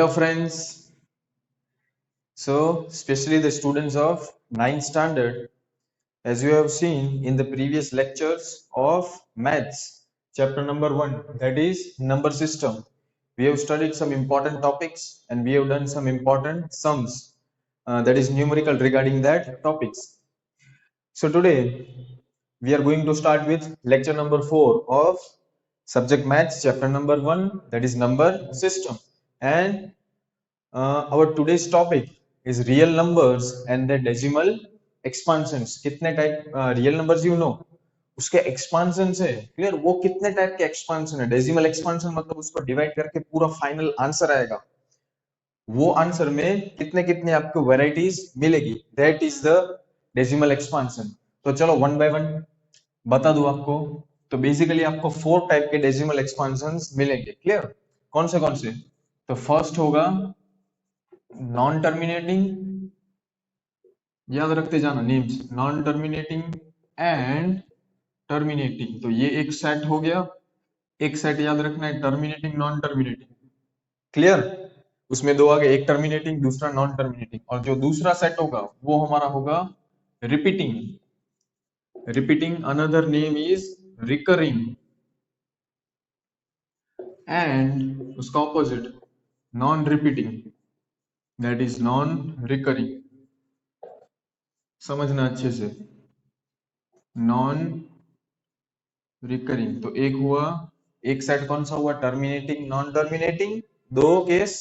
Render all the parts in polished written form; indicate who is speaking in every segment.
Speaker 1: Hello friends. So especially the students of 9th standard, as you have seen in the previous lectures of maths, chapter number 1, that is number system. We have studied some important topics and we have done some important sums, that is numerical regarding that topics. So today we are going to start with lecture number 4 of subject maths, chapter number 1, that is number system. And our today's topic is real numbers and their decimal expansions. कितने type real numbers you know उसके expansion है clear, वो कितने type के expansion है. Decimal expansion मतलब उसको divide करके पूरा फाइनल आंसर आएगा, वो आंसर में कितने कितने आपको वेराइटीज मिलेगी, that is the decimal expansion. तो चलो वन बाय वन बता दूं आपको. तो बेसिकली आपको 4 टाइप के डेसिमल एक्सपांशंस मिलेंगे. क्लियर, कौन से? तो फर्स्ट होगा नॉन टर्मिनेटिंग, याद रखते जाना names, non terminating and terminating. तो ये एक सेट हो गया. एक सेट याद रखना है टर्मिनेटिंग नॉन टर्मिनेटिंग. क्लियर, उसमें दो आ गए, एक टर्मिनेटिंग दूसरा नॉन टर्मिनेटिंग. और जो दूसरा सेट होगा वो हमारा होगा repeating. Repeating another name is recurring. And उसका opposite non repeating, that is non recurring. समझना अच्छे से, नॉन रिकरिंग. तो एक हुआ, एक सेट कौन सा हुआ, टर्मिनेटिंग नॉन टर्मिनेटिंग, दो केस.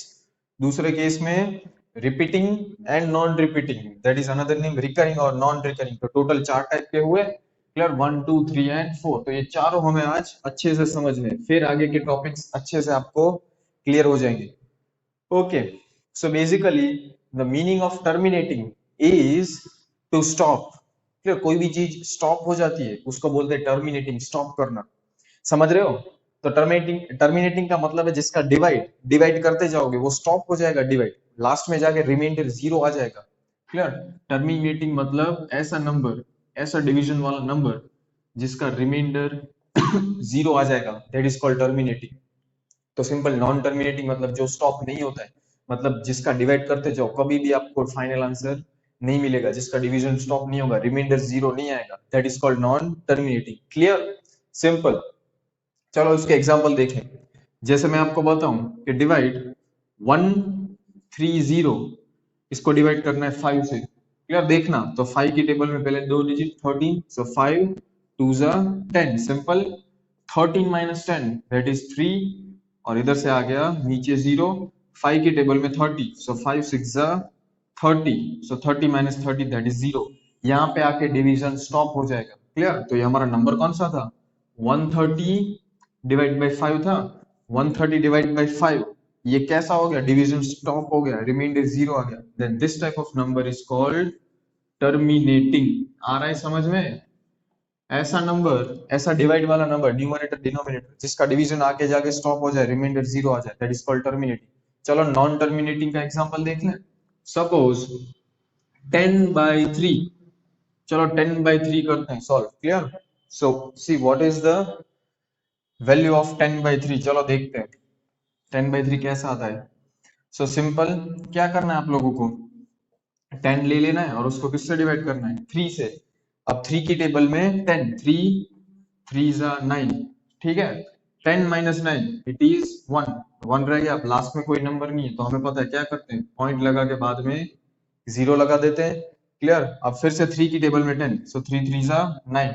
Speaker 1: दूसरे केस में repeating and non repeating, that is another name recurring और नॉन रिकरिंग. तो टोटल 4 टाइप के हुए. Clear, 1 2 3 and 4. तो ये चारों हमें आज अच्छे से समझने, फिर आगे के टॉपिक्स अच्छे से आपको क्लियर हो जाएंगे. Okay, so basically the meaning of terminating is to stop. Clear, कोई भी चीज स्टॉप हो जाती है उसको बोलते हैं टर्मिनेटिंग, स्टॉप करना. समझ रहे हो? तो टर्मिनेटिंग का मतलब है जिसका डिवाइड करते जाओगे वो स्टॉप हो जाएगा डिवाइड, लास्ट में जाके रिमाइंडर 0 आ जाएगा. क्लियर, टर्मिनेटिंग मतलब ऐसा नंबर, ऐसा डिवीजन वाला नंबर जिसका रिमाइंडर 0 आ जाएगा, दैट इज कॉल्ड टर्मिनेटिंग. तो सिंपल. नॉन टर्मिनेटिंग मतलब जो स्टॉप नहीं होता है, मतलब जिसका डिवाइड करते जाओ कभी भी आपको फाइनल आंसर नहीं मिलेगा, जिसका डिवीजन स्टॉप नहीं होगा, रिमाइंडर 0 नहीं आएगा, that is called non terminating. Clear, simple. चलो इसके एग्जांपल देखें. जैसे मैं आपको बताऊं कि डिवाइड 130, इसको डिवाइड करना है 5 से. क्लियर, देखना तो 5 की टेबल में पहले 2 डिजिट 13, सो 5 2 जा 10. सिंपल. 13 माइनस 10 दैट इज 3, और इधर से आ गया नीचे 0. 5 की टेबल में 30, सो 5 6 जा 30, सो 30 माइनस 30 दैट इज 0. यहाँ पे आके डिवीजन स्टॉप हो जाएगा. क्लियर, तो ये हमारा नंबर कौन सा था, 130 डिवाइड बाई 5 था. 130 डिवाइड बाई 5, ये कैसा हो गया, डिवीजन स्टॉप हो गया, रिमाइंडर 0 आ गया. Then this type of number is called terminating. आ रहा है समझ में? ऐसा नंबर, ऐसा डिवाइड वाला नंबर, न्यूमरेटर डिनोमिनेटर, जिसका डिवीजन आके जाके स्टॉप हो जाए, रिमाइंडर 0 आ जाए, दैट इज कॉल्ड टर्मिनेटिंग. चलो नॉन टर्मिनेटिंग का एग्जांपल देख लें. सपोज 10/3. चलो 10/3 करते हैं solve. Clear, so see what is the value of 10/3. चलो देखते हैं 10/3 कैसा आता है. सो सिंपल, क्या करना है आप लोगों को, 10 ले लेना है और उसको किससे डिवाइड करना है, 3 से. अब 3 की टेबल में 10, 3 3 जा 9. ठीक है, 10 माइनस 9 इट इज 1. 1 रह गया. अब लास्ट में कोई नंबर नहीं है तो हमें पता है क्या करते हैं, पॉइंट लगा के बाद में 0 लगा देते हैं. क्लियर, अब फिर से 3 की टेबल में 10, सो 3 3 जा 9.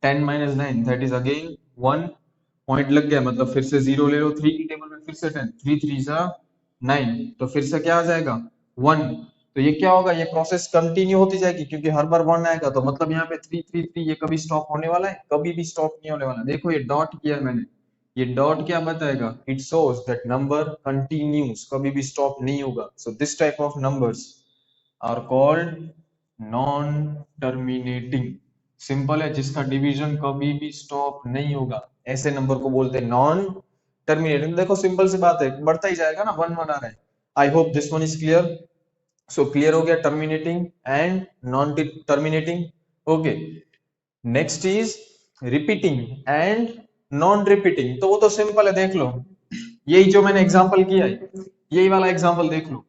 Speaker 1: 10 minus 9 that is again 1. Point लग गया मतलब फिर से 0 ले लो. 3 की टेबल में फिर से 10, 3 3 जा 9, तो फिर से क्या आ जाएगा 1. तो ये क्या होगा, ये प्रोसेस कंटिन्यू होती जाएगी क्योंकि हर बार 1 आएगा. तो मतलब यहाँ पे 3 3 3 ये कभी स्टॉप होने वाला है, कभी भी स्टॉप नहीं होने वाला. देखो ये डॉट किया है मैंने, ये डॉट क्या बताएगा, it shows that number continues, कभी भी स्टॉप नहीं होगा. So this type of numbers are called non terminating. Simple है, जिसका डिवीजन कभी भी स्टॉप नहीं होगा, ऐसे नंबर को बोलते हैं नॉन टर्मिनेटिंग. देखो सिंपल सी बात है, बढ़ता ही जाएगा ना, 1 1 आ रहा है. आई hope this one is clear. So clear हो गया terminating and non terminating. Okay, next is repeating and non repeating. तो वो तो सिंपल है, देख लो, यही जो मैंने एग्जांपल किया है, यही वाला एग्जाम्पल देख लो,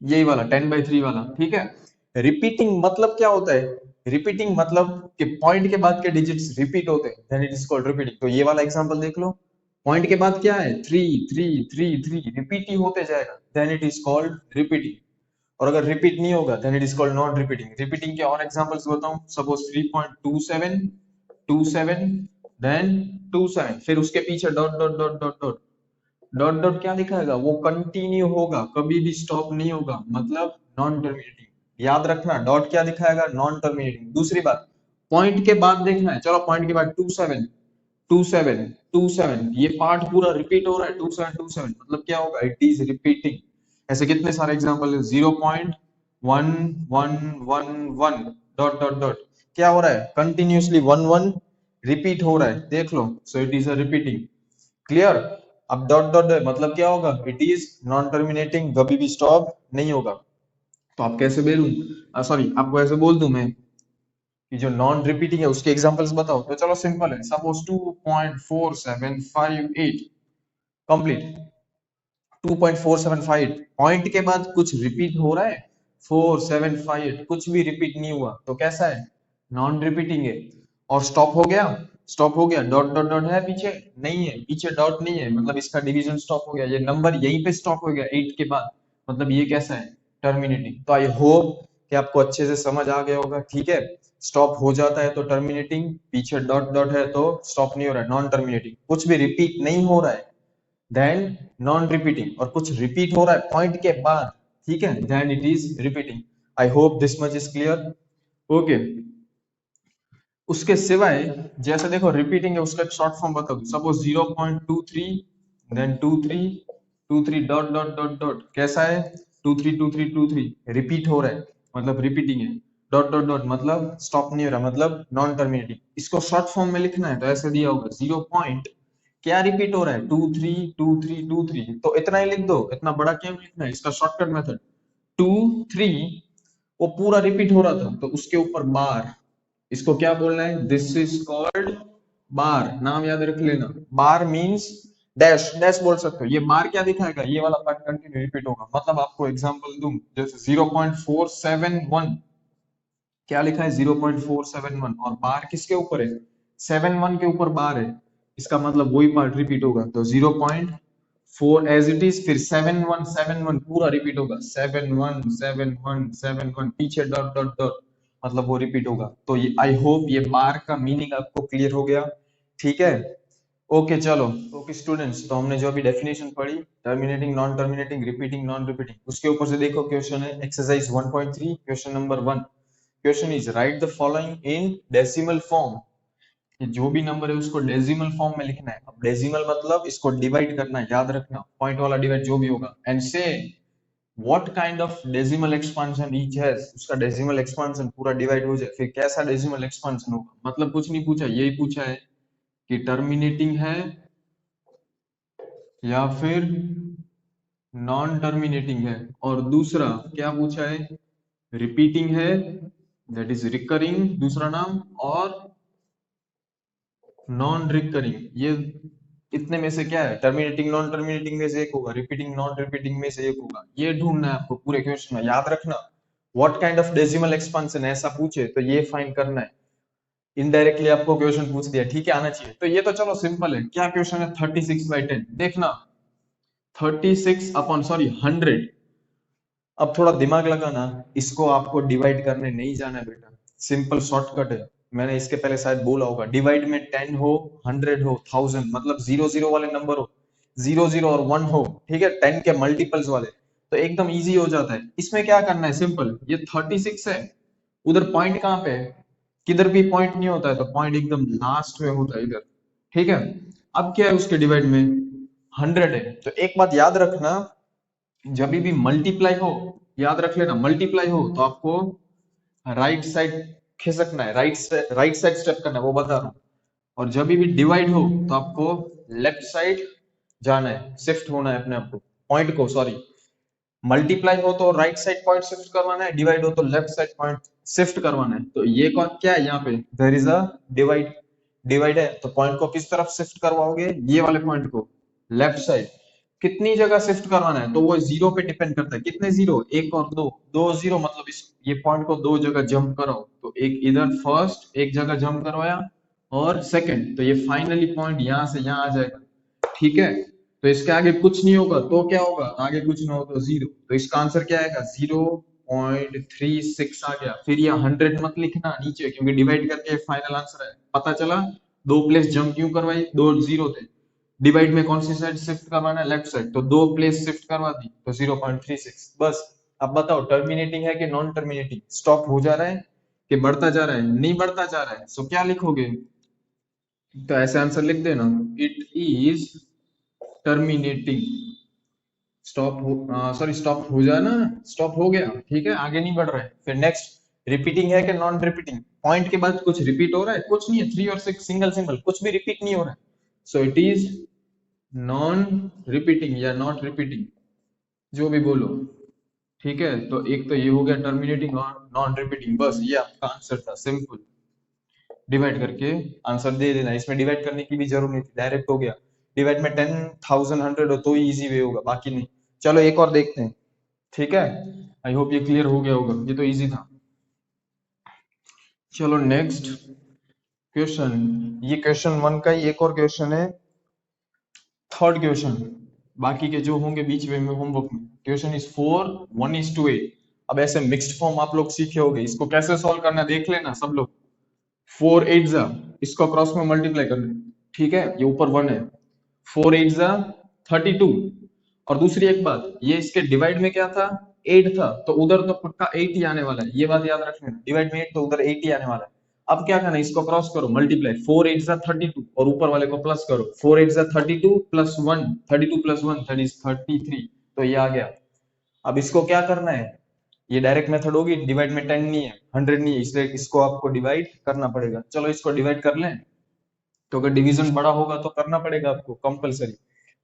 Speaker 1: यही वाला 10/3 वाला, ठीक है। रिपीटिंग मतलब क्या होता है? रिपीटिंग मतलब कि पॉइंट के बाद के डिजिट्स रिपीट होते हैं, then it is called repeating. तो ये वाला एग्जांपल देख लो, पॉइंट के बाद क्या है? 3 3 3 3 रिपीट ही होते जाएगा, then it is called repeating. और अगर रिपीट नहीं होगा then it is called non repeating. Repeating के और एग्जांपल्स बताऊं, सपोज 3.27 27 देन 27, फिर उसके पीछे dot dot dot dot dot dot dot क्या दिखाएगा? वो कंटिन्यू होगा, कभी भी स्टॉप नहीं होगा, मतलब नॉन टर्मिनेटिंग। याद रखना, डॉट क्या दिखाएगा? Non terminating. दूसरी बात, पॉइंट के बाद देखना है, चलो पॉइंट के बाद 27 27 27, ये पार्ट पूरा रिपीट हो रहा है, 27 27, मतलब क्या होगा? It is repeating. ऐसे कितने सारे एग्जांपल है, 0.1111 डॉट डॉट डॉट, क्या हो रहा है? कंटिन्यूअसली 1 1 रिपीट हो रहा है, देख लो, so it is a repeating. Clear? अब डॉट डॉट मतलब क्या होगा? इट इज नॉन टर्मिनेटिंग, कभी भी स्टॉप नहीं होगा। तो आप कैसे बोलूं, सॉरी आपको ऐसे बोल दूं मैं कि जो नॉन रिपीटिंग है उसके एग्जांपल्स बताओ, तो चलो सिंपल है, सपोज 2.4758 कंप्लीट। 2.475 पॉइंट के बाद कुछ रिपीट हो रहा है, 475 कुछ भी रिपीट नहीं हुआ, तो कैसा है? नॉन रिपीटिंग है। और स्टॉप हो गया, स्टॉप हो गया, डॉट डॉट डॉट है पीछे? नहीं है, पीछे डॉट नहीं है, मतलब इसका डिवीजन स्टॉप हो गया, ये नंबर यहीं पे स्टॉप हो गया 8 के बाद, मतलब ये कैसा है? टर्मिनेटिंग। तो आई होप कि आपको अच्छे से समझ आ गया होगा, ठीक है। स्टॉप हो जाता है तो टर्मिनेटिंग, पीछे डॉट डॉट है तो स्टॉप नहीं हो रहा है, नॉन टर्मिनेटिंग। कुछ भी रिपीट नहीं हो रहा है देन नॉन रिपीटिंग, और कुछ रिपीट हो रहा है पॉइंट के बाद, ठीक है, then it is repeating. I hope this much is clear. Okay, उसके सिवाय जैसे देखो रिपीटिंग है, उसका एक शॉर्ट फॉर्म बता दो, suppose 0.23 then 23 dot dot dot dot, कैसा है? 23 रिपीट हो रहा है, मतलब रिपीटिंग है। डॉट डॉट डॉट मतलब स्टॉप नहीं हो रहा, मतलब नॉन टर्मिनेटिंग। इसको शॉर्ट फॉर्म में लिखना है तो ऐसे दिया होगा, 0 पॉइंट क्या रिपीट हो रहा है? 23 तो इतना ही लिख दो, इतना बड़ा क्यों लिखना है? इसका शॉर्टकट मेथड, 23 वो पूरा रिपीट हो रहा था तो उसके ऊपर बार, इसको क्या बोलना है? दिस इज कॉल्ड बार। नाम याद रख लेना, बार मींस डैश, डैश बोल सकते हो। ये बार क्या दिखाएगा? ये वाला पार्ट कंटिन्यू रिपीट होगा। मतलब आपको एग्जांपल दूं, जैसे 0.471 क्या लिखा है? 0.471, और बार किसके ऊपर है? 71 के ऊपर बार है, इसका मतलब वही पार्ट रिपीट होगा। तो 0.4 एज इट इज, फिर 7171 पूरा रिपीट होगा, 717171, पीछे डॉट डॉट डॉट, मतलब वो रिपीट होगा। तो ये आई होप ये बार का मीनिंग आपको क्लियर हो गया, ठीक है। ओके चलो, ओके स्टूडेंट्स, तो हमने जो अभी डेफिनेशन पढ़ी, terminating, non terminating, repeating, non repeating, उसके ऊपर से देखो क्वेश्चन है exercise 1.3, question number 1। Question is right the following in decimal form. जो भी नंबर है उसको डेसिमल फॉर्म में लिखना है। अब डेसिमल मतलब इसको डिवाइड करना है, याद रखना, पॉइंट वाला डिवाइड जो भी होगा। एंड से what kind of decimal expansion each has, उसका डेसिमल एक्सपांशन पूरा डिवाइड हो जाए, फिर कैसा डेसिमल एक्सपांशन होगा। मतलब कुछ नहीं पूछा, यही पूछा है कि टर्मिनेटिंग है या फिर नॉन टर्मिनेटिंग है, और दूसरा क्या पूछा है? रिपीटिंग है, दैट इज रिकरिंग दूसरा नाम, और नॉन रिकरिंग। ये इतने में से क्या है? टर्मिनेटिंग नॉन टर्मिनेटिंग में से एक होगा, रिपीटिंग नॉन रिपीटिंग में से एक होगा। ये ढूंढना है आपको पूरे क्वेश्चन में, याद रखना। What kind of decimal expansion, ऐसा पूछे तो ये फाइंड करना है। इनडायरेक्टली आपको क्वेश्चन पूछ दिया, ठीक है, आना चाहिए। तो ये तो चलो सिंपल है। क्या क्वेश्चन है? 36/10, देखना 36 अपॉन सॉरी 100। अब थोड़ा दिमाग लगाना, इसको आपको डिवाइड करने नहीं जाना है बेटा, सिंपल शॉर्टकट है। मैंने इसके पहले शायद बोला होगा, डिवाइड में 10 हो, 100 हो, 1000, मतलब 0 0 वाले नंबर हो, 0 0 और 1 हो, ठीक है, 10 के मल्टीपल्स वाले, तो एकदम इजी हो जाता है। इसमें क्या करना है? सिंपल, ये 36 है, उधर पॉइंट कहाँ पे है? किधर भी पॉइंट नहीं होता है, तो पॉइंट एकदम लास्ट में होता है इधर, ठीक है। अब क्या है उसके डिवाइड में? 100 है। तो एक बात याद रखना, जब भी मल्टीप्लाई हो, याद रख लेना, मल्टीप्लाई हो तो आपको राइट साइड खिसकना है, राइट साइड स्टेप करना है, वो बता रहा हूं। और जब भी डिवाइड हो तो आपको लेफ्ट साइड जाना है, शिफ्ट होना है अपने आप को, पॉइंट को, सॉरी। मल्टीप्लाई हो तो राइट साइड पॉइंट शिफ्ट करवाना है, डिवाइड हो तो लेफ्ट साइड पॉइंट शिफ्ट करवाना है। तो ये क्या है यहाँ पे? There is a divide, divide है तो पॉइंट को किस तरफ शिफ्ट करवाओगे? ये वाले पॉइंट को लेफ्ट साइड। कितनी जगह शिफ्ट करवाना है, तो वो जीरो पे डिपेंड करता है। कितने जीरो, एक और दो, दो जीरो मतलब इस ये पॉइंट को दो जगह जंप कराओ, तो एक इधर फर्स्ट एक जगह जंप करवाया और सेकंड, तो ये फाइनली पॉइंट यहाँ से यहाँ आ जाएगा, ठीक है। तो इसके आगे कुछ नहीं होगा तो क्या होगा, आगे कुछ ना हो तो जीरो, तो इसका आंसर क्या आएगा 0.36 आ गया। फिर ये 100 मत लिखना नीचे, क्योंकि डिवाइड करके फाइनल आंसर है। पता चला दो प्लेस जंप क्यों करवाई, दो जीरो थे, डिवाइड में कौन सी साइड शिफ्ट करवाना है, लेफ्ट साइड, तो दो प्लेस शिफ्ट करवा दी तो 0.36 बस। अब बताओ टर्मिनेटिंग है कि नॉन टर्मिनेटिंग, स्टॉप हो जा रहा है कि बढ़ता जा रहा है, नहीं बढ़ता जा रहा है, सो क्या लिखोगे, तो ऐसे आंसर लिख देना, इट इज टर्मिनेटिंग। स्टॉप हो, सॉरी स्टॉप हो जाना, स्टॉप हो गया, ठीक है, आगे नहीं बढ़ रहा है। फिर नेक्स्ट रिपीटिंग है कि नॉन रिपीटिंग, पॉइंट के बाद कुछ रिपीट हो रहा है, कुछ नहीं है, 3 और 6 सिंगल सिंबल, कुछ भी रिपीट नहीं हो रहा है, सो इट इज नॉन रिपीटिंग या नॉट रिपीटिंग, जो भी बोलो, ठीक है। तो एक तो ये हो गया टर्मिनेटिंग और नॉन रिपीटिंग, बस ये आपका आंसर था, सिंपल डिवाइड करके आंसर दे देना, इसमें डिवाइड करने की भी जरूरत नहीं थी, डायरेक्ट हो गया। डिवाइड में 10,000 100 हो तो ही इजी वे होगा, बाकी नहीं। चलो एक और देखते हैं, ठीक है। आई होप ये क्लियर हो गया होगा, ये तो इजी था। चलो नेक्स्ट क्वेश्चन, ये क्वेश्चन 1 का ही एक और क्वेश्चन है, थर्ड क्वेश्चन, बाकी के जो होंगे बीच में होमवर्क में। Question is 4 1:8। अब ऐसे मिक्स्ड फॉर्म आप लोग सीखे होगे, इसको कैसे सॉल्व करना देख लेना सब लोग। 4 8 जा, इसको क्रॉस में मल्टीप्लाई करना, ठीक है, ये ऊपर 1 है, 4 8 जा 32। और दूसरी एक बात, ये इसके डिवाइड में क्या था, 8 था, तो उधर तो पक्का 8 ही आने वाला है, ये बात याद रखना, डिवाइड में 8 तो उधर 8 ही आने वाला है। अब क्या करना है, इसको क्रॉस करो, मल्टीप्लाई, 4 8 जा 32 और ऊपर वाले को प्लस करो, 4 8 जा 32 प्लस 1, 32 प्लस 1 दैट इज 33, तो ये आ गया। अब इसको क्या करना है, ये डायरेक्ट मेथड होगी, डिवाइड में 10 नहीं है, 100 नहीं है, इसलिए इसको आपको डिवाइड करना पड़ेगा। चलो इसको डिवाइड कर लें, तो अगर डिवीजन बड़ा होगा तो करना पड़ेगा आपको कंपलसरी।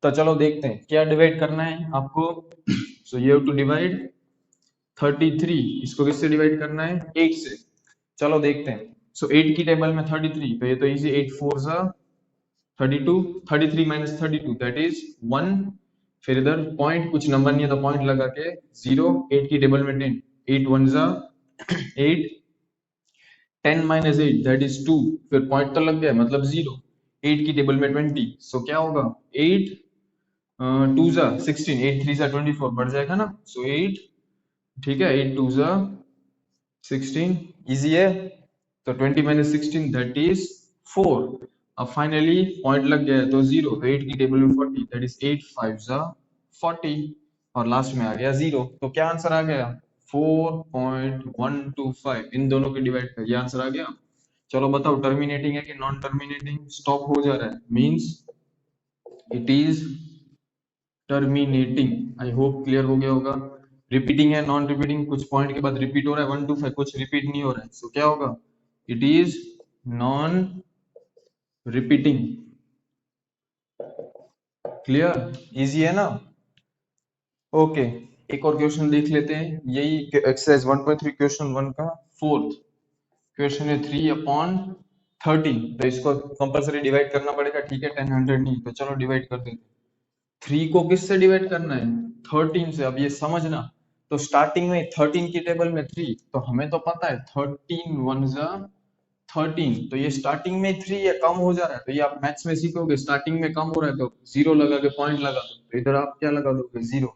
Speaker 1: तो चलो देखते हैं क्या डिवाइड करना है आपको। So you have to divide 33, इसको किससे डिवाइड करना है, 8 से। चलो देखते हैं। सो 8 की टेबल में 33, तो ये तो इजी, 8 4 जा 32, 33 माइनस 32 दैट इज 1। फिर इधर पॉइंट, कुछ नंबर नहीं है तो पॉइंट लगा के 0, 8 की टेबल में 10, 8 1 जा 8, 10 माइनस 8 दैट इज 2, फिर पॉइंट तो लग गया मतलब 0, 8 की टेबल में 20, सो क्या होगा 8 2 जा 16, 8 3 जा 24, बढ़ जाएगा ना, सो 8, ठीक है, 8 2 जा 16, इजी है। तो 20 माइनस 16 दैट इज 4। अब फाइनली पॉइंट लग गया है तो 0, तो 8 की टेबल में 40 दैट इज 8 5 जा 40, और लास्ट में आ गया 0, तो क्या आंसर आ गया 4.125, इन दोनों के डिवाइड कर ये आंसर आ गया। चलो बताओ टर्मिनेटिंग है कि नॉन टर्मिनेटिंग, स्टॉप हो जा रहा है, means it is terminating. I hope clear हो गया होगा। रिपीटिंग है नॉन रिपीटिंग, कुछ पॉइंट के बाद रिपीट हो रहा है 1 2 5, कुछ रिपीट नहीं हो रहा है, सो क्या होगा, it is non repeating. Clear, easy है ना। ओके, एक और क्वेश्चन देख लेते हैं, यही एक्सरसाइज 1.3 क्वेश्चन 1 का फोर्थ क्वेश्चन है 3/13, तो इसको कंपलसरी डिवाइड करना पड़ेगा, ठीक है, 10 100 नहीं, तो चलो डिवाइड कर देते हैं। 3 को किससे डिवाइड करना है, 13 से। अब ये समझना, तो स्टार्टिंग में 13 की टेबल में 3, तो हमें तो पता है 13 1 जा 13, तो ये स्टार्टिंग में 3 या कम हो जा रहा है, तो ये आप मैथ्स में सीखोगे, स्टार्टिंग में कम हो रहा है तो 0 लगा के पॉइंट लगा दो, तो इधर आप क्या लगा दोगे 0।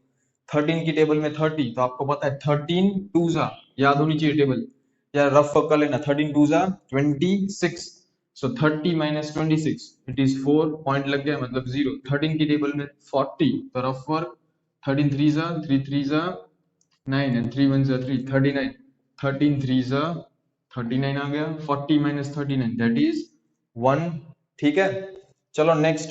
Speaker 1: 13 की टेबल में 30, तो आपको पता है 13 2 जा, याद होनी चाहिए टेबल, या रफ कर लेना, 13 2 जा 26, सो 30 माइनस 26 इट इज 4, पॉइंट लग गया मतलब 0। 13 की टेबल में 40, तो रफ वर्क, 13 3 जा 3 3 जा 9 एंड 3 1 जा 3, 39, 13 3 जा 39 आ गया, 40 माइनस 39 दैट इज 1, ठीक है। चलो नेक्स्ट,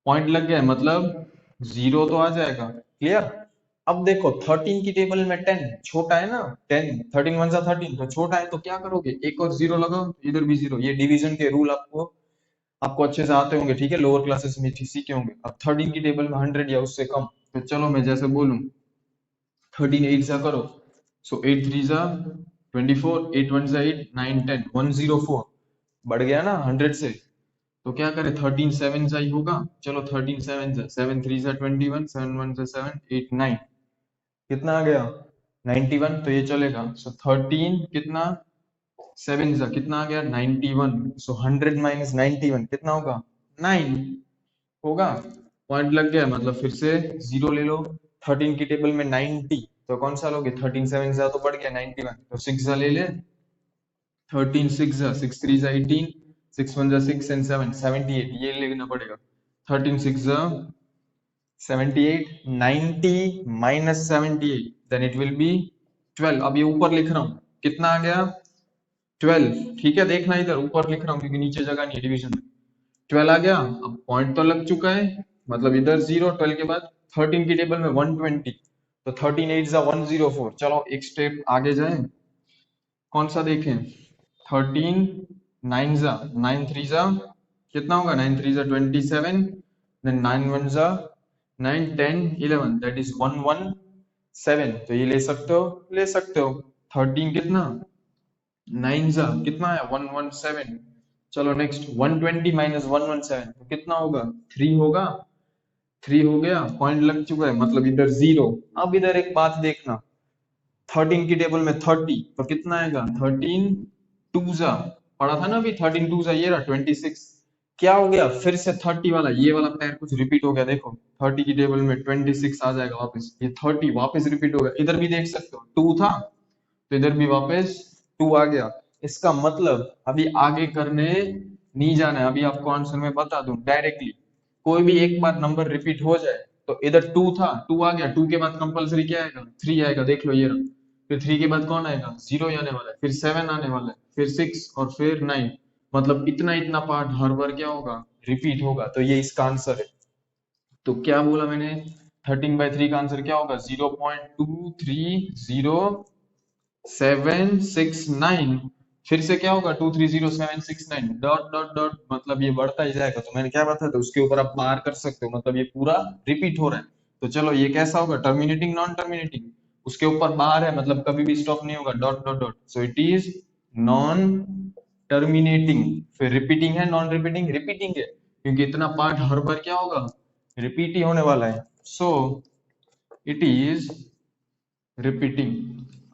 Speaker 1: पॉइंट लग गया मतलब 0 तो आ जाएगा, क्लियर। अब देखो 13 की टेबल में 10 छोटा है ना, 10 13 1 जा 13, तो छोटा है, तो क्या करोगे, एक और 0 लगाओ, इधर भी 0, ये डिवीजन के रूल आपको आपको अच्छे से आते होंगे, ठीक है, लोअर क्लासेस में सीखे होंगे। अब 13 की टेबल में 100 या उससे कम, तो चलो मैं जैसे बोलूं 13 8 जा करो, सो 8 3 जा 24, 8 1 जा 8 9 10 104, बढ़ गया ना 100 से, तो क्या करें, 13 7 ही होगा। चलो 13 7 7 3 21, 7 1 7 8 9, कितना आ गया 91। तो ये चलेगा। सो 13 कितना, 7 कितना आ गया 91। सो 100 माइनस 91 कितना होगा 9 होगा। पॉइंट लग गया, मतलब फिर से जीरो ले लो। 13 की टेबल में 90, तो कौन सा लोगे, 13 7 तो बढ़ गया 91, तो 6 ले ले। 13 6 6 3 18, 6 1 6 and 7 78, ये लेना पड़ेगा। 13 6 78, 90 minus 78, then it will be 12। अब ये ऊपर लिख रहा हूँ, कितना आ गया 12। ठीक है, देखना इधर ऊपर लिख रहा हूँ क्योंकि नीचे जगह नहीं है डिवीजन में। 12 आ गया। अब पॉइंट तो लग चुका है, मतलब इधर 0, 12 के बाद 13 की टेबल में 120, तो 13 8 104। चलो एक स्टेप आगे जाए, कौन सा देखें, 13 9 9 3 कितना होगा, 9 3 27, देन 9 1 9 10 11, दैट इज 117। तो ये ले सकते हो, ले सकते हो। 13 कितना, 9 कितना है 117। चलो नेक्स्ट, 120 माइनस 117 तो कितना होगा 3 होगा। 3 हो गया, पॉइंट लग चुका है, मतलब इधर 0। अब इधर एक बात देखना, 13 की टेबल में 30, तो कितना आएगा 13 2 पढ़ा था ना अभी, 13 2 ये रहा 26। क्या हो गया, फिर से 30 वाला, ये वाला पैर कुछ रिपीट हो गया। देखो 30 की टेबल में 26 आ जाएगा वापस, ये 30 वापस रिपीट हो गया। इधर भी देख सकते हो 2 था, तो इधर भी वापस 2 आ गया। इसका मतलब अभी आगे करने नहीं जाना है, अभी आपको आंसर में बता दूं डायरेक्टली। कोई भी एक बार नंबर रिपीट हो जाए, तो इधर 2 था, 2 आ गया, 2 के बाद कंपलसरी क्या आएगा 3 आएगा, देख लो ये रहा। फिर 3 के बाद कौन आएगा 0 ही आने वाला है, फिर 7 आने वाला है, फिर 6 और फिर 9। मतलब इतना इतना पार्ट हर बार क्या होगा, रिपीट होगा। तो ये इसका आंसर है। तो क्या बोला मैंने, 13/3 का आंसर क्या होगा 0.230769। फिर से क्या होगा 230 769 डॉट डॉट डॉट, मतलब ये बढ़ता ही जाएगा। तो मैंने क्या बताया था, उसके ऊपर आप बार कर सकते हो, मतलब ये पूरा रिपीट हो रहा है। तो चलो ये कैसा होगा, टर्मिनेटिंग नॉन टर्मिनेटिंग, उसके ऊपर बार है, मतलब कभी भी स्टॉप नहीं होगा, dot dot dot. So it is non terminating. फिर रिपीटिंग है, नॉन रिपीटिंग, रिपीटिंग है क्योंकि इतना पार्ट हर बार क्या होगा, रिपीट ही होने वाला है। सो it is repeating.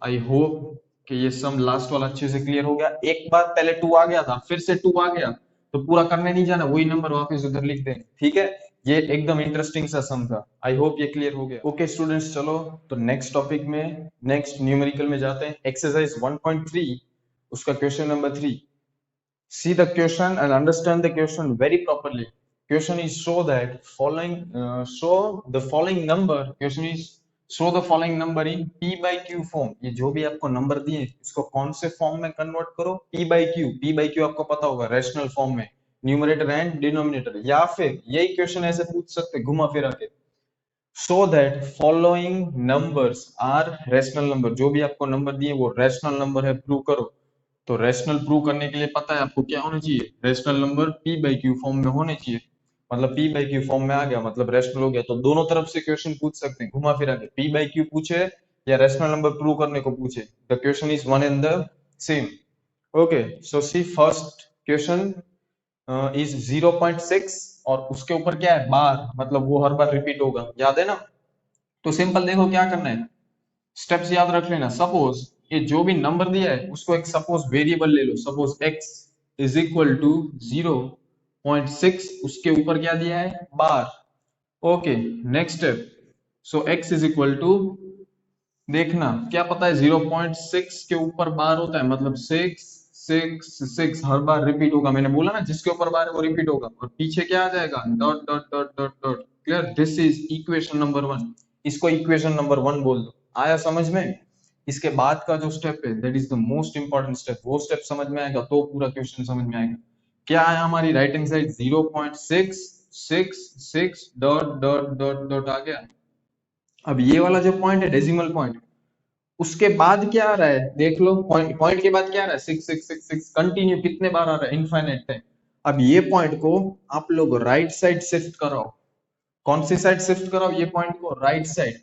Speaker 1: I hope कि ये सम लास्ट वाला अच्छे से क्लियर हो गया। एक बार पहले 2 आ गया था, फिर से 2 आ गया, तो पूरा करने नहीं जाना, वही नंबर वापस उधर लिख दें। ठीक है, ये एकदम इंटरेस्टिंग सा सम था। आई होप ये क्लियर हो गया। ओके स्टूडेंट्स, चलो तो नेक्स्ट टॉपिक में, नेक्स्ट न्यूमेरिकल में जाते हैं। एक्सरसाइज 1.3, उसका question number 3। See the question and understand the question very properly. Question is show that following, show the following number. Question is show the following number in p by q form. ये जो भी आपको number दिए इसको कौन से form में convert करो, p by q। p by q आपको पता होगा रैशनल फॉर्म में, न्यूमरेटर एंड डिनोमिनेटर। या फिर यही क्वेश्चन ऐसे पूछ सकते घुमा फिरा के, so that following numbers are rational number। जो भी आपको नंबर दिए वो रैशनल नंबर है, प्रूव करो। तो रैशनल प्रूव करने के लिए पता है आपको क्या होना चाहिए, rational number p by Q form में होने चाहिए। मतलब p बाई क्यू फॉर्म में आ गया मतलब रैशनल हो गया। तो दोनों तरफ से क्वेश्चन पूछ सकते हैं घुमा फिरा के, p बाई क्यू पूछे या रैशनल नंबर प्रूव करने को पूछे, the question is one and the same. Okay, so see first question is 0.6 और उसके ऊपर क्या है बार, मतलब वो हर बार रिपीट होगा, याद है ना। तो सिंपल देखो क्या करना है, स्टेप्स याद रख लेना। सपोज ये जो भी नंबर दिया है उसको एक सपोज वेरिएबल ले लो, suppose x is equal to 0.6, उसके ऊपर क्या दिया है bar. Okay, next step, so x is equal to, देखना क्या पता है 0.6 के ऊपर बार होता है, मतलब 6 6 6 हर बार रिपीट होगा। मैंने बोला ना जिसके ऊपर बार है वो रिपीट होगा, और पीछे क्या आ जाएगा dot dot dot dot dot. Clear, this is equation number 1। इसको इक्वेशन नंबर 1 बोल दो। आया समझ में। इसके बाद का जो स्टेप है that is the most important step, वो स्टेप समझ में आएगा तो पूरा क्वेश्चन समझ में आएगा। क्या आया हमारी right hand side 0.666 dot dot dot dot आ गया। अब ये वाला जो पॉइंट है डेसिमल पॉइंट, उसके बाद क्या आ रहा है देख लो, पॉइंट पॉइंट के बाद क्या आ रहा है 6666 कंटिन्यू, कितने बार आ रहा है इनफाइनाइट है। अब ये पॉइंट को आप लोग राइट साइड शिफ्ट कराओ। कौन सी साइड शिफ्ट कराओ, ये पॉइंट को राइट साइड।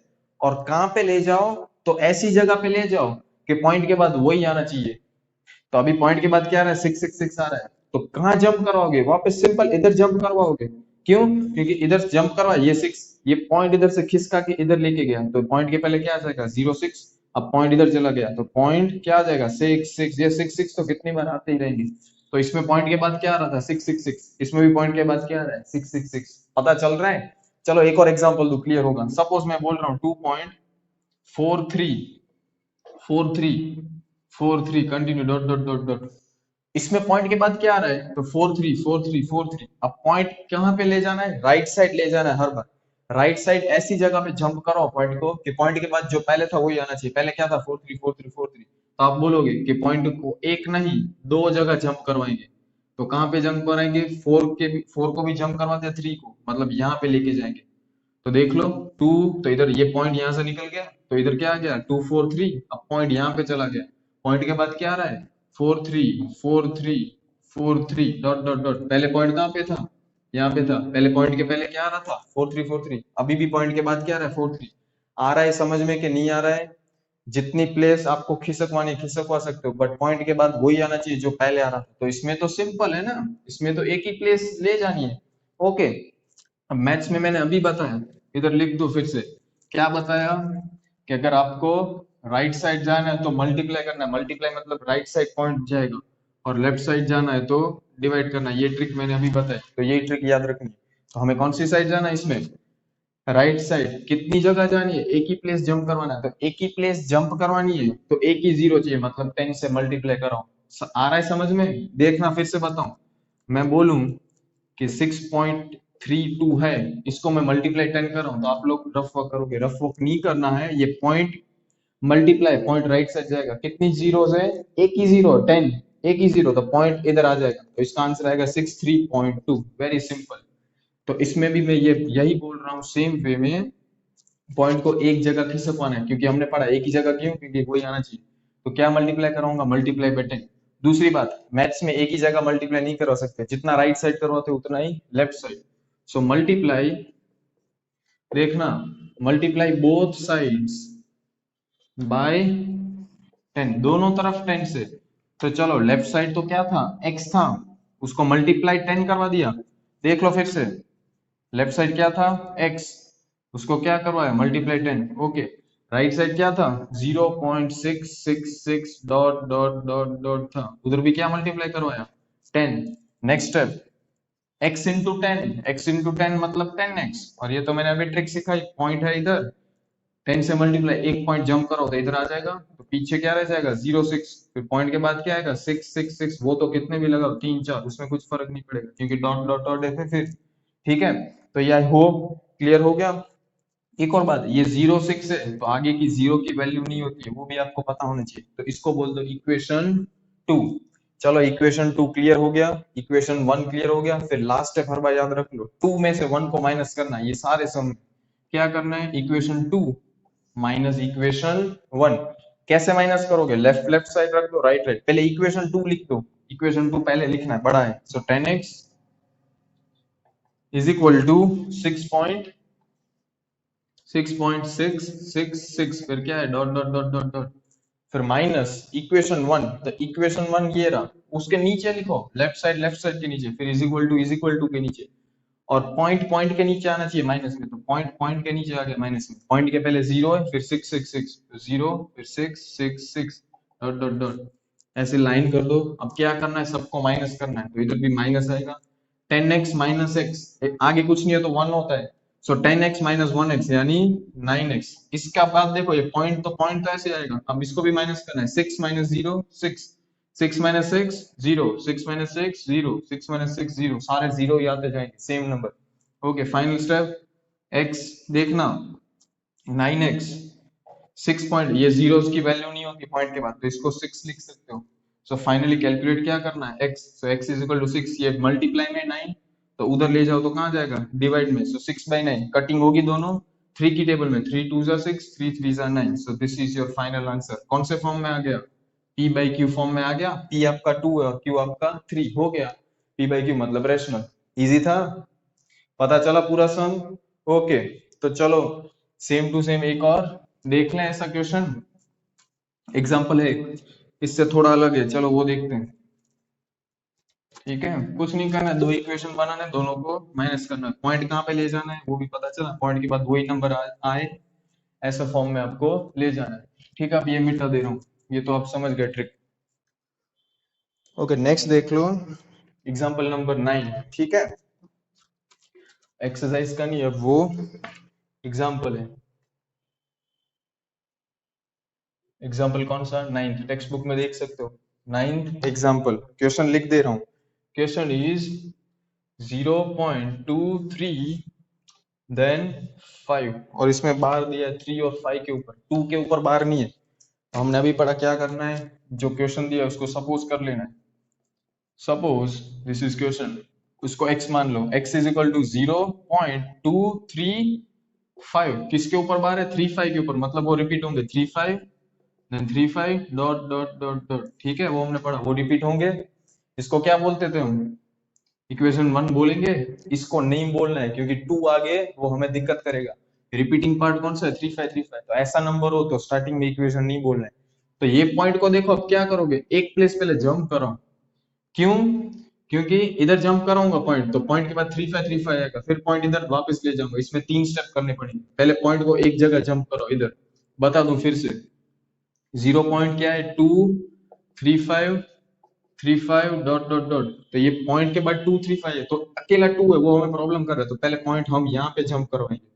Speaker 1: और कहां पे ले जाओ, तो ऐसी जगह पे ले जाओ कि पॉइंट के बाद वही आना चाहिए। तो अभी पॉइंट के बाद क्या आ रहा है 666 आ रहा है, तो कहाँ जंप करवाओगे? वापस सिंपल इधर जंप करवाओगे। क्यों? क्योंकि इधर जंप करवा, ये 6, ये पॉइंट इधर से खिसका के इधर लेके गया, तो पॉइंट के पहले क्या आ जाएगा? 0 6। अब पॉइंट इधर चला गया तो पॉइंट क्या आ जाएगा? 6 6। ये 6 6 तो कितनी बार आते ही रहेंगे। तो इसमें पॉइंट के बाद क्या आ रहा था? 6 6 6। इसमें भी पॉइंट के बाद क्या आ रहा है? 6 6 6। पता चल रहा है? चलो एक और एग्जांपल दो, क्लियर होगा। सपोज मैं बोल रहा हूँ 2.43 43 43 continue dot dot dot dot. इसमें पॉइंट के बाद क्या आ रहा है? तो 43 43 43। अब पॉइंट कहाँ पे ले जाना है? राइट साइड ले जाना है हर बार। राइट साइड ऐसी जगह पे जंप करो पॉइंट को कि पॉइंट के बाद जो पहले था वही आना चाहिए। पहले क्या था? 43 43 43। तो आप बोलोगे कि पॉइंट को एक नहीं दो जगह जंप करवाएंगे। तो कहाँ पे जंप कराएंगे? 4 को भी जंप करवाते हैं, 3 को, मतलब यहाँ पे लेके जाएंगे। तो देख लो 2, तो इधर ये पॉइंट यहां से निकल गया, तो इधर क्या आ गया? 2 4 3। अब पॉइंट यहाँ पे चला गया, पॉइंट के बाद क्या आ रहा है? 4 3 4 3 4 3 डॉट डॉट डॉट। पहले पॉइंट कहाँ पे था? यहाँ पे था। पहले पॉइंट के पहले क्या आ रहा था? 4 3 4 3। अभी भी पॉइंट के बाद क्या आ रहा है? 4 3। आ रहा है समझ में कि नहीं आ रहा है? जितनी प्लेस आपको खिसकवानी खिसकवा सकते हो, बट पॉइंट के बाद वही आना चाहिए जो पहले आ रहा था। तो इसमें तो सिंपल है ना, इसमें तो एक ही प्लेस ले जानी है। ओके। अब मैथ्स में मैंने अभी बताया, इधर लिख दो फिर से। क्या बताया? कि अगर आपको राइट साइड जाना है तो मल्टीप्लाई करना है। मल्टीप्लाई मतलब राइट साइड पॉइंट जाएगा, और लेफ्ट साइड जाना है तो डिवाइड करना है। ये ट्रिक मैंने अभी बताई, तो यही ट्रिक याद रखनी है। तो हमें कौन सी साइड जाना है इसमें? Right side. कितनी जगह जानी है? एक ही प्लेस जंप करवाना है, तो एक ही प्लेस जंप करवानी है तो एक ही जीरो चाहिए, मतलब 10 से मल्टीप्लाई कर रहा हूँ। आ रहा है समझ में? देखना फिर से बताऊं। मैं बोलूं कि 6.32 है, इसको मैं मल्टीप्लाई 10 कर रहा हूँ, तो आप लोग रफ वर्क करोगे। रफ वर्क नहीं करना है, ये point multiply, point right side जाएगा। कितनी जीरोस है? एक ही जीरो, 10। एक ही जीरो, तो पॉइंट इधर आ जाएगा, तो इसका आंसर आएगा 63.2। Very simple. तो इसमें भी मैं ये यही बोल रहा हूँ, सेम वे में पॉइंट को एक जगह खिसकवाना है, क्योंकि हमने पढ़ा एक ही जगह क्यों? क्योंकि वही आना चाहिए। तो क्या मल्टीप्लाई कराऊंगा? Multiply by 10। दूसरी बात, मैथ्स में एक ही जगह मल्टीप्लाई नहीं करवा सकते, जितना राइट साइड करवाते हो उतना ही लेफ्ट साइड। सो मल्टीप्लाई, देखना, मल्टीप्लाई बोथ साइड्स बाय 10, दोनों तरफ 10 से। तो चलो लेफ्ट साइड तो क्या था? x था, उसको मल्टीप्लाई 10 करवा दिया। देख लो फिर से, लेफ्ट साइड क्या था? x, उसको क्या करवाया? मल्टीप्लाई 10। ओके। राइट साइड क्या था? 0.666 डॉट डॉट डॉट डॉट था, उधर भी क्या मल्टीप्लाई करवाया? 10। Next step, x into 10। x into 10 मतलब 10x, और ये तो मैंने अभी ट्रिक सिखाई, पॉइंट है इधर, 10 से मल्टीप्लाई, एक पॉइंट जंप करो तो इधर आ जाएगा, तो पीछे क्या रह जाएगा? 0 6। फिर पॉइंट के बाद क्या आएगा? 6 6 6। वो तो कितने भी लगाओ, 3 4, उसमें कुछ फर्क नहीं पड़ेगा, क्योंकि डॉट डॉट डॉट है फिर। ठीक है, तो ये आई होप क्लियर हो गया। एक और बात, ये 0 6 है तो आगे की जीरो की वैल्यू नहीं होती है, वो भी आपको पता होना चाहिए। तो इसको बोल दो इक्वेशन 2। चलो इक्वेशन 2 क्लियर हो गया, इक्वेशन 1 क्लियर हो गया। फिर लास्ट स्टेप हर बार याद रख लो, 2 में से 1 को माइनस करना है। ये सारे सम क्या करना है? Equation 2 minus equation 1। कैसे माइनस करोगे? लेफ्ट लेफ्ट साइड रख दो, राइट राइट। पहले इक्वेशन 2 लिख दो, इक्वेशन 2 पहले लिखना है, बड़ा है। सो 10x इज इक्वल टू 6.666, फिर क्या है? Dot dot dot dot dot, फिर माइनस इक्वेशन 1। तो इक्वेशन 1 ये रहा, उसके नीचे लिखो, लेफ्ट साइड के नीचे, फिर इज इक्वल टू के नीचे, और पॉइंट पॉइंट के नीचे आना चाहिए माइनस में, तो पॉइंट पॉइंट के नीचे आ गया माइनस में। पॉइंट के पहले 0 है, फिर 666, तो 0 फिर 666 डॉट डॉट डॉट, ऐसे लाइन कर दो। अब क्या करना है? सबको माइनस करना है, तो इधर भी माइनस आएगा। 10x माइनस एक्स, आगे कुछ नहीं है तो 1 होता है। सो 10x माइनस 1x यानी 9x। इसका बाद देखो, ये पॉइंट तो ऐसे आएगा, अब इसको भी माइनस करना है। 6 माइनस 0 6, 6 माइनस 6 0, 6 माइनस 6 0, 6 माइनस 6 0, सारे जीरो ही आते जाएंगे, same number. Okay, final step, x देखना 9x, 6 पॉइंट, ये जीरोस की वैल्यू नहीं होती पॉइंट के बाद, तो इसको 6 लिख सकते हो। सो फाइनली कैलकुलेट क्या करना है? x, so x is equal to 6, ये मल्टीप्लाई में 9, तो उधर ले जाओ तो कहाँ जाएगा? डिवाइड में। सो 6 बाई 9 कटिंग होगी दोनों, 3 की टेबल में, 3 2 6, 3 3 9। So this is your final answer. कौन से फॉर्म में आ गया? p बाई q फॉर्म में आ गया। p आपका 2 है और q आपका 3 हो गया। p बाई q मतलब रेशनल। इजी था? पता चला पूरा सम? ओके, तो चलो सेम टू सेम एक और देख लें ऐसा क्वेश्चन। एग्जाम्पल है, इससे थोड़ा अलग है, चलो वो देखते हैं। ठीक है, कुछ नहीं करना है, दो इक्वेशन बनाना है, दोनों को माइनस करना है, पॉइंट कहाँ पे ले जाना है वो भी पता चला, पॉइंट के बाद वही नंबर आए ऐसा फॉर्म में आपको ले जाना है। ठीक है, अब ये मिटा दे रहा हूँ, ये तो आप समझ गए ट्रिक। ओके, नेक्स्ट देख लो, एग्जाम्पल नंबर 9। ठीक है, एक्सरसाइज का नहीं है वो, एग्जाम्पल है। एग्जाम्पल कौन सा? 9th, टेक्स्ट बुक में देख सकते हो। 9th एग्जाम्पल, क्वेश्चन लिख दे रहा हूँ। क्वेश्चन इज 0.23 देन 5, और इसमें बार दिया है 3 और 5 के ऊपर, 2 के ऊपर बार नहीं है। तो हमने अभी पढ़ा क्या करना है, जो क्वेश्चन दिया है उसको सपोज कर लेना है। सपोज दिस इज क्वेश्चन, उसको x मान लो, x इज इक्वल टू 0.235, किसके ऊपर बार है? 3 5 के ऊपर, मतलब वो रिपीट होंगे 3 5 then 3 5 dot dot dot dot. ठीक है, वो हमने पढ़ा, वो रिपीट होंगे। इसको क्या बोलते थे हम? इक्वेशन 1 बोलेंगे। इसको नहीं बोलना है क्योंकि 2 आगे वो हमें दिक्कत करेगा। रिपीटिंग पार्ट कौन सा है? 3 5 3 5। तो ऐसा नंबर हो तो स्टार्टिंग में इक्वेशन नहीं बोलना है। तो ये पॉइंट को देखो, अब क्या करोगे, एक प्लेस पहले जंप करो। क्यों? क्योंकि इधर जंप कराऊंगा पॉइंट, तो पॉइंट के बाद 3 5 3 5 आएगा, फिर पॉइंट इधर वापस ले जाऊंगा, इसमें 3 स्टेप करने पड़ेंगे। पहले पॉइंट को एक जगह जंप करो, इधर बता दूं फिर से, 0 पॉइंट क्या है? 2 3 5 3 5 डॉट डॉट डॉट। तो ये पॉइंट के बाद 2 3 5 है, तो अकेला 2 है, वो हमें प्रॉब्लम कर रहा है, तो पहले पॉइंट हम यहाँ पे जंप करवाएंगे।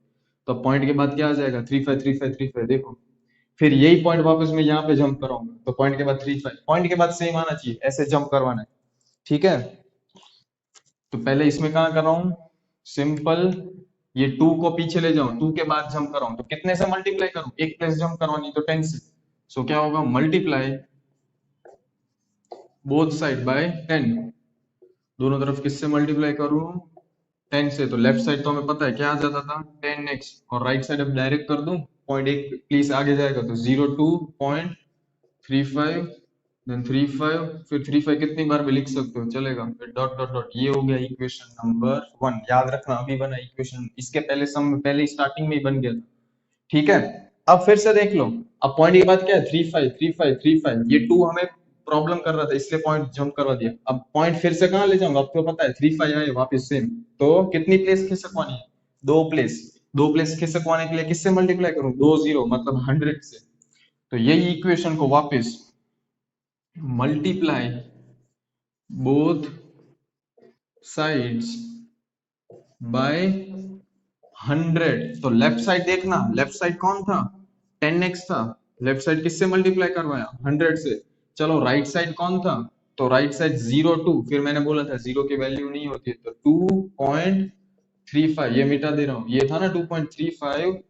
Speaker 1: तो पॉइंट के बाद क्या आ जाएगा? 3 5 3 5 3 5। देखो, फिर यही पॉइंट वापस मैं यहाँ पे जंप कराऊंगा, तो पॉइंट के बाद 3 5, पॉइंट के बाद सेम आना चाहिए, ऐसे जंप करवाना है। ठीक है, तो पहले इसमें कहाँ कर रहा हूँ, सिंपल, ये 2 को पीछे ले जाऊं, 2 के बाद जंप कराऊं, तो कितने से मल्टीप्लाई करूं? एक प्लेस जंप करवानी तो 10 से। सो क्या होगा, मल्टीप्लाई बोथ साइड बाय 10। दोनों तरफ किससे मल्टीप्लाई करूं? 10 से। तो लेफ्ट साइड तो हमें पता है क्या आ जाता था, 10x, और राइट साइड अब डायरेक्ट कर दूं, पॉइंट एक प्लीज आगे जाएगा, तो 0.235 देन 35, फिर 35 कितनी बार भी लिख सकते हो, चलेगा, फिर डॉट डॉट डॉट। ये हो गया इक्वेशन नंबर 1। याद रखना, अभी बना इक्वेशन, इसके पहले सम पहले स्टार्टिंग में ही बन गया था। ठीक है, अब फिर से देख लो, अब पॉइंट के बाद क्या है? 3 5 3 5 3 5। ये 2 हमें प्रॉब्लम कर रहा था, इसलिए पॉइंट जंप करवा दिया। अब पॉइंट फिर से कहाँ ले जाऊंगा, अब तो पता है 3 5 आए वापस सेम। तो कितनी प्लेस खिसकवानी है? दो प्लेस। दो प्लेस खिसकवाने के लिए किससे मल्टीप्लाई करूं? 2 0, मतलब 100 से। तो यही इक्वेशन को वापस मल्टीप्लाई बोथ साइड्स बाय 100। तो लेफ्ट साइड देखना, लेफ्ट साइड कौन था? 10x था। लेफ्ट साइड किससे मल्टीप्लाई करवाया? 100 से। चलो राइट साइड कौन था? तो राइट साइड 0 2, फिर मैंने बोला था 0 की वैल्यू नहीं होती है, तो 2.35, ये मिटा दे रहा हूँ, ये था ना 2.35,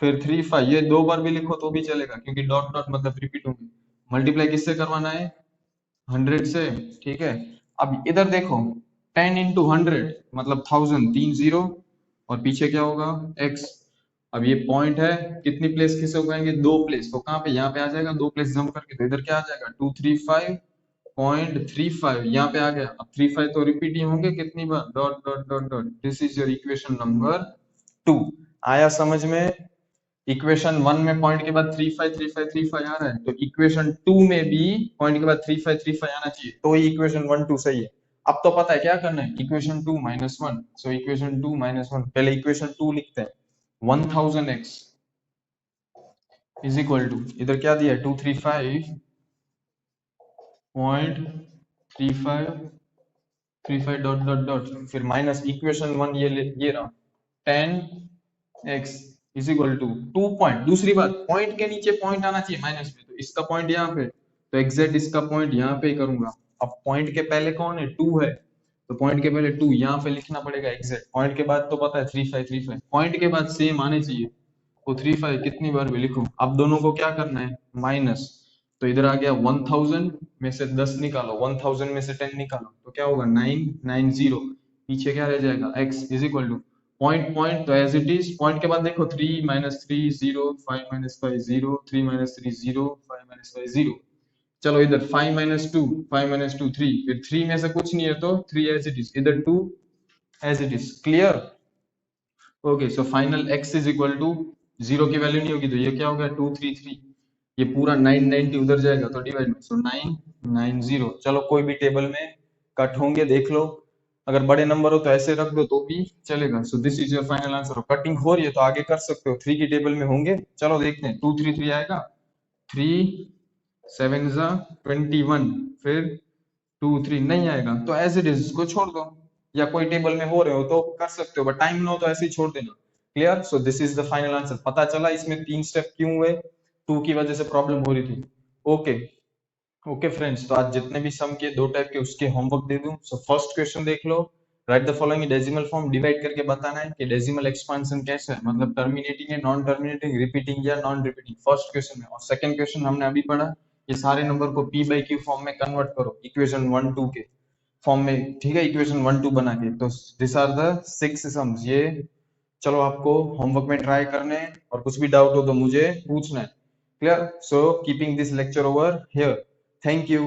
Speaker 1: फिर 35, ये दो बार भी लिखो तो भी चलेगा क्योंकि डॉट डॉट मतलब रिपीट होंगे। मल्टीप्लाई किससे करवाना है? 100 से। ठीक है, अब इधर देखो, 10 इंटू 100 मतलब 1000, 3 0, और पीछे क्या होगा? x। अब ये पॉइंट है, कितनी प्लेस किसे उगाएंगे? दो प्लेस, तो कहाँ पे? यहाँ पे आ जाएगा, दो प्लेस जंप करके, तो इधर क्या आ जाएगा? 235.35, यहाँ पे आ गया। अब 35 तो रिपीट ही होंगे कितनी बार? Dot dot dot dot. This is your equation number 2। आया समझ में? इक्वेशन 1 में पॉइंट के बाद 35 35 35 आ रहा है, तो इक्वेशन 2 में भी पॉइंट के बाद 35 35 आना चाहिए, तो ही इक्वेशन 1 2 सही है। अब तो पता है क्या करना है, equation 2 minus 1। So equation 2 minus 1, पहले इक्वेशन 2 लिखते हैं। 1000x इज इक्वल टू, इधर क्या दिया है? 235.35 डॉट डॉट डॉट, फिर माइनस इक्वेशन 1, ये रहा 10x is equal to 2 point. दूसरी बात, पॉइंट के नीचे पॉइंट आना चाहिए माइनस में, तो इसका पॉइंट यहाँ पे, तो एग्जैक्ट इसका पॉइंट यहाँ पे ही करूंगा। अब पॉइंट के पहले कौन है? 2 है, तो पॉइंट के पहले 2 यहाँ पे लिखना पड़ेगा एग्जैक्ट। पॉइंट के बाद तो पता है 35 35, पॉइंट के बाद सेम आने चाहिए, तो 35 कितनी बार भी लिखूं। अब दोनों को क्या करना है? माइनस। तो इधर आ गया 1000 में से 10 निकालो, 1000 में से 10 निकालो, तो क्या होगा? 990। पीछे क्या रह जाएगा? x is equal two point point, तो एज इट इज। पॉइंट के बाद देखो 3 माइनस 3 0, 5 माइनस 5 0, 3 माइनस 3 0, 5 माइनस 5 0। चलो इधर 5 माइनस 2, 5 माइनस 2 3, फिर 3 में से कुछ नहीं है तो 3 एज इट इज, इधर 2 as it is. Clear? Okay, so final x is equal to, 0 की वैल्यू नहीं होगी तो ये क्या हो गया? 233। ये पूरा 990 उधर जाएगा तो डिवाइड में, सो 990। चलो कोई भी टेबल में कट होंगे देख लो, अगर बड़े नंबर हो तो ऐसे रख दो तो भी चलेगा। So this is your final answer. Cutting हो रही है तो आगे कर सकते हो, 3 की टेबल में होंगे। चलो देखते हैं, 2 3 3 आएगा, 3 7 जा 21, फिर 2 3 नहीं आएगा तो एज इट इज इसको छोड़ दो, या कोई टेबल में हो रहे हो तो कर सकते हो, बट टाइम ना हो तो ऐसे ही छोड़ देना। Clear? So this is the final answer. पता चला इसमें 3 स्टेप क्यों हुए, 2 की वजह से प्रॉब्लम हो रही थी। ओके ओके फ्रेंड्स, तो आज जितने भी सम के 2 टाइप के उसके होमवर्क दे दूं। सो फर्स्ट क्वेश्चन देख लो, write the following decimal form, divide करके बताना है कि डेसिमल एक्सपांशन कैसे है, मतलब टर्मिनेटिंग है, नॉन टर्मिनेटिंग, रिपीटिंग या नॉन रिपीटिंग, फर्स्ट क्वेश्चन में। और सेकंड क्वेश्चन हमने अभी पढ़ा, ये सारे नंबर को p बाई क्यू फॉर्म में कन्वर्ट करो, इक्वेशन 1 2 के फॉर्म में, ठीक है, इक्वेशन 1 2 बना के। तो दिस आर द 6 सम्स। ये चलो आपको होमवर्क में ट्राई करने हैं, और कुछ भी डाउट हो तो मुझे पूछना है। Clear? So keeping this lecture over here, thank you.